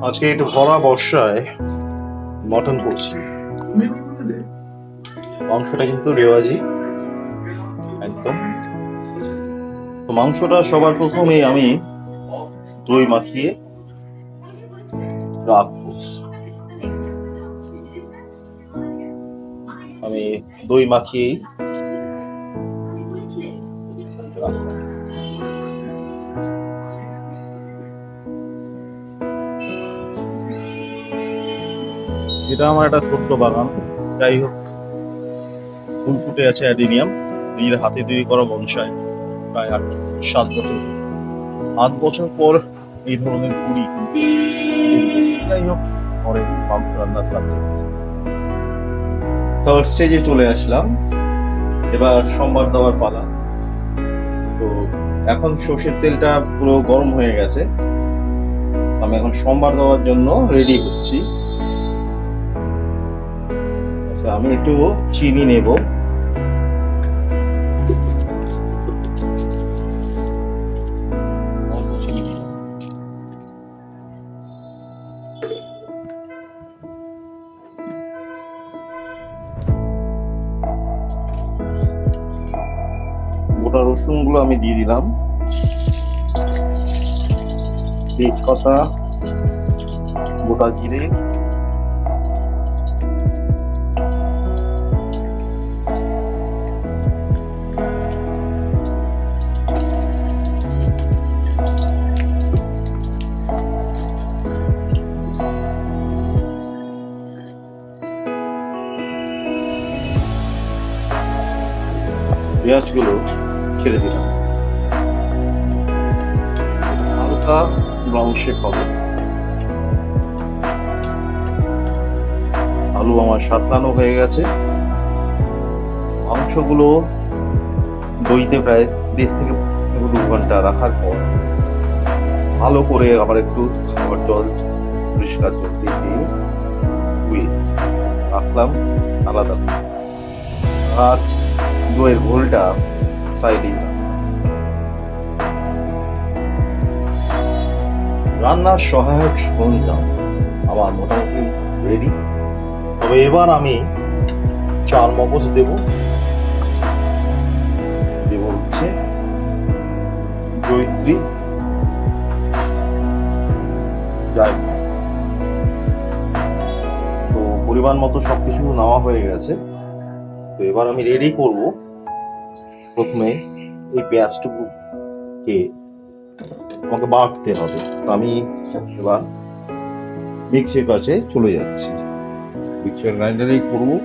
আজকে একটু ভরা বর্ষায় মটন করছি। মাংসটা কিন্তু রেওয়াজি একদম। তো মাংসটা সবার প্রথমে আমি দই মাখিয়ে রাখবো। আমি দই মাখিয়েই রাখবো। এটা আমার একটা ছোট্ট বাগান, যাই হোক ফুল ফুটে আছে অ্যাডিনিয়াম, নিজের হাতে তৈরি করা বনসাই। প্রায় 7 বছর, 8 বছর পর এই ধরনের কুড়ি। যাই হোক, পরে মাংস রান্নার সাবজেক্ট। থার্ড স্টেজে চলে আসলাম, এবার সম্বার দেওয়ার পালা। তো এখন সর্ষের তেলটা পুরো গরম হয়ে গেছে, আমি এখন সম্বার দেওয়ার জন্য রেডি হচ্ছি। আচ্ছা, আমি একটু চিনি নেব। গোটা রসুন গুলো আমি দিয়ে দিলাম, তেজপাতা, গোটা জিরে, পেঁয়াজগুলো ছেড়ে দিলাম, হালকা ব্রাউন শেপ হবে। আলু আমার সাতলানো হয়ে গেছে। মাংসগুলো দইতে প্রায় 1.5 থেকে 2 ঘন্টা রাখার পর ভালো করে আবার একটু খাবার জল, পরিষ্কার জল দিয়ে ধুয়ে রাখলাম আলাদা। আর দইয়ের ঘোলটা সাইডে। রান্নার সহায়ক সরঞ্জাম আমার মোটামুটি রেডি। তবে এবার আমি চার মগজ দেব হচ্ছে জয়িত্রী, জায়ফল। তো পরিমাণ মতো সবকিছু নেওয়া হয়ে গেছে। তো এবার আমি রেডি করব। প্রথমে এই পেঁয়াজটুকুকে আমাকে বাটতে হবে। তো আমি এবার মিক্সির কাছে চলে যাচ্ছি, মিক্সার গ্রাইন্ডারেই করবো।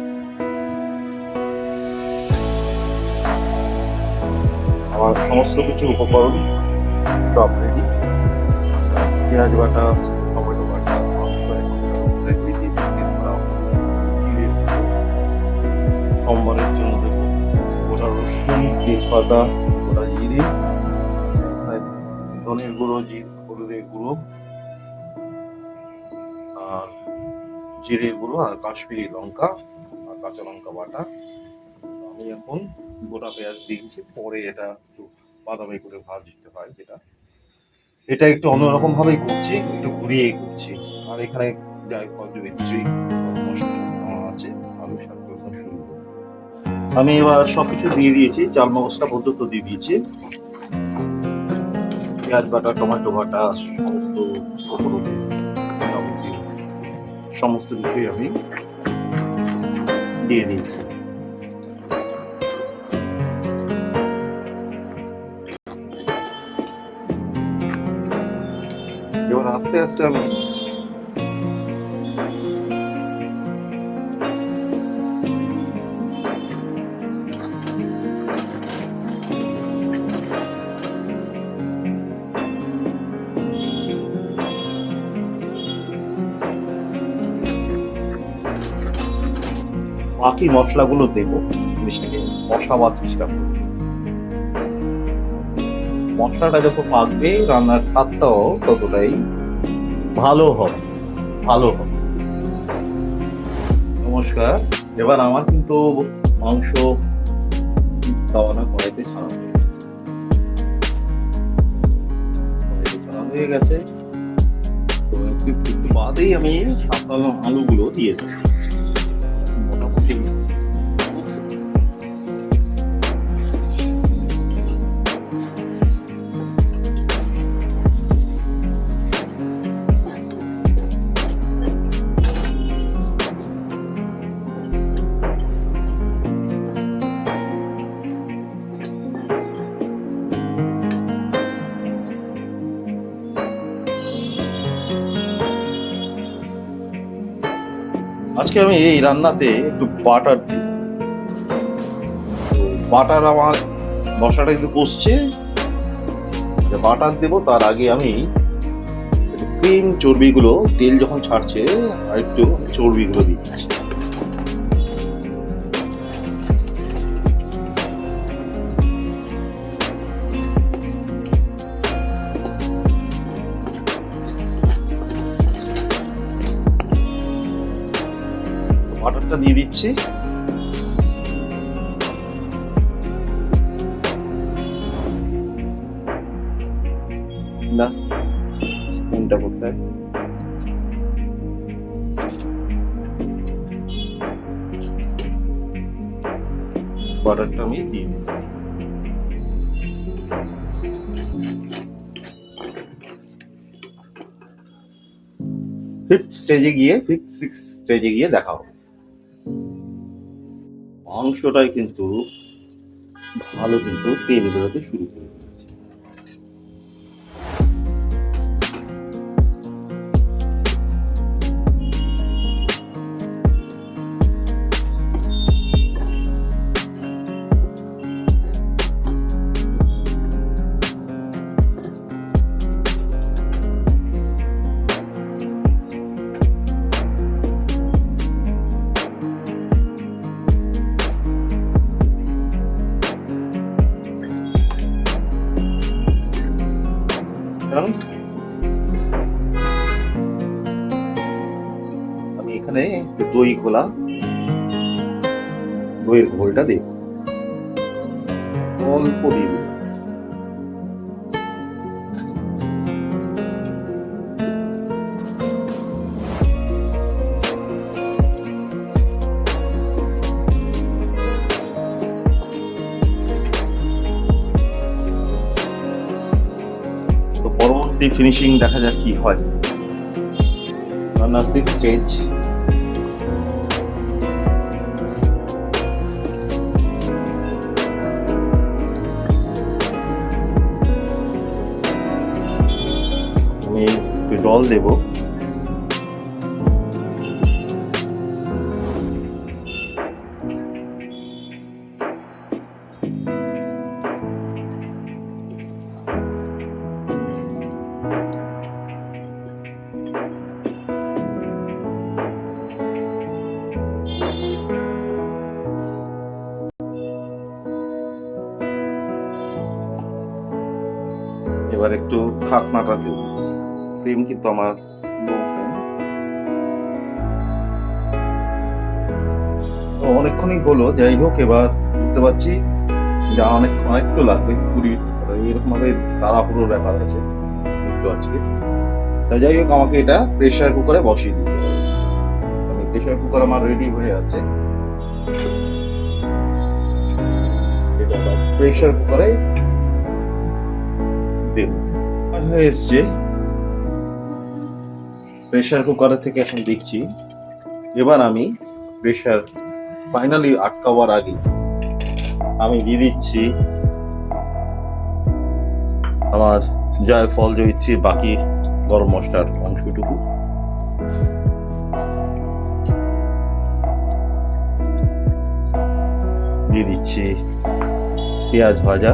আমার সমস্ত কিছু উপকরণ সব রেডি। পেঁয়াজ বাটা, টমেটো বাটা, সম্বারের জন্য দেবো গোটা রসুন, তেজপাতা, গোটা জিরে, ধনের গুঁড়ো, হলুদের গুঁড়ো, আর জিরের গুঁড়ো, আর কাশ্মীরি লঙ্কা, আর কাঁচা লঙ্কা বাটা। আমি এখন গোটা পেঁয়াজ দিয়েছি, পরে এটা একটু বাদামি করে ভাজতে হয়, এটা একটু অন্যরকম ভাবেই করছি, একটু ঘুরিয়ে করছি। আর এখানে জায়ফল, জয়িত্রী মশলা আছে, আলু সাথে শুরু। আমি এবার সবকিছু দিয়ে দিয়েছি, চাল মগজটা পর্যন্ত দিয়ে দিয়েছি, পেঁয়াজ বাটা, টমেটো বাটা, সমস্ত কিছুই আমি দিয়ে দিয়েছি। এবার আস্তে আস্তে আমি বাকি মশলাগুলো দেবো, জিনিসটাকে কষাবার চেষ্টা করবো। মশলাটা যত পাকবে রান্নার স্বাদটাও ততটাই ভালো হবে। নমস্কার। এবার আমার কিন্তু মাংস দাওয়ানা কড়াইতে ছাড়া হয়ে গেছে। তো বাদেই আমি সাঁতরানো আলুগুলো দিয়ে দেবো মোটামুটি। আজকে আমি এই রান্নাতে একটু বাটার দিই। বাটার আমার মশলাটা কিন্তু কষছে, বাটার দেবো তার আগে আমি ক্রিম চর্বিগুলো, তেল যখন ছাড়ছে আর একটু চর্বিগুলো দিচ্ছি। বাটারটা দিয়ে দিচ্ছি। না স্পুনটা কোথায়? বাটারটা আমি দিয়ে দিচ্ছি। ফিফথ সিক্স স্টেজে গিয়ে দেখা হবে। মাংসটাই কিন্তু ভালো কিন্তু তেল বেরোতে শুরু করে দিয়েছে। আমি এখানে দই গোলা, দইয়ের ঘোলটা দিই অল্প দিয়ে দিই। তো পরবর্তী ফিনিশিং দেখা যাক কি হয়। রান্না 6 স্টেজ। আমি একটু জল দেবো। এবার একটু ঢাকনাটা দেব। ক্রিম কিন্তু আমার অনেকক্ষণই হলো, যাই হোক এবার বুঝতে পারছি যা অনেকটু লাগবে 20 এরকম ভাবে তাড়াহুড়োর ব্যাপার আছে একটু আজকে। তাই যাই হোক আমাকে এটা প্রেসার কুকারে বসিয়ে দিতে হবে। আমি প্রেসার কুকার আমার রেডি হয়ে আছে, এটা প্রেসার কুকারে দেব। হয়ে এসছে প্রেসার কুকারের থেকে, এখন দেখছি। এবার আমি প্রেসার ফাইনালি আটকাবার আগে আমি দিয়ে দিচ্ছি আমার জায়ফল, জয়িত্রী, বাকি গরম মশলার অংশটুকু। দিয়ে দিচ্ছি পেঁয়াজ ভাজা,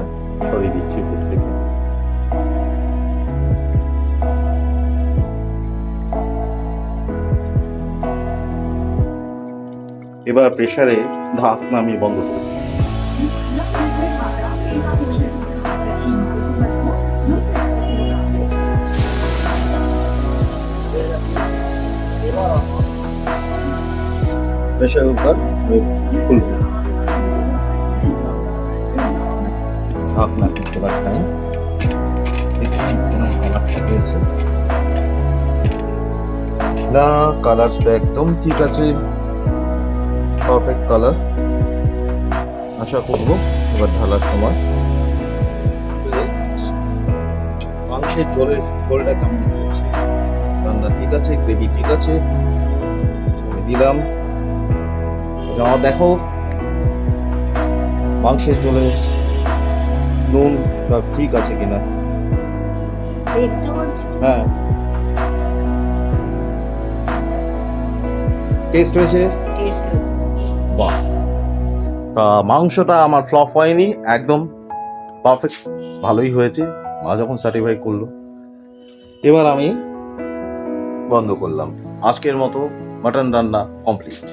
সরিয়ে দিচ্ছি উপর থেকে। এবার প্রেসারে ঢাকনা আমি বন্ধ করি। প্রেসার কুকার খুলব, ঢাকনা করতে পারতাম। কালারটা হয়েছে না, কালারটা একদম ঠিক আছে, পারফেক্ট কালার। আশা করবো এবার ঢালার সময় মাংসের ঝোলটা কেমন হয়েছে, রান্না ঠিক আছে, গ্রেভি ঠিক আছে, আমি দিলাম। এবার দেখো মাংসের ঝোলে নুন সব ঠিক আছে কিনা। হ্যাঁ, টেস্ট হয়েছে, বাহ। তা মাংসটা আমার ফ্লপ হয়নি, একদম পারফেক্ট, ভালোই হয়েছে। মা যখন সার্টিফাই করলো, এবার আমি বন্ধ করলাম। আজকের মতো মাটন রান্না কমপ্লিট।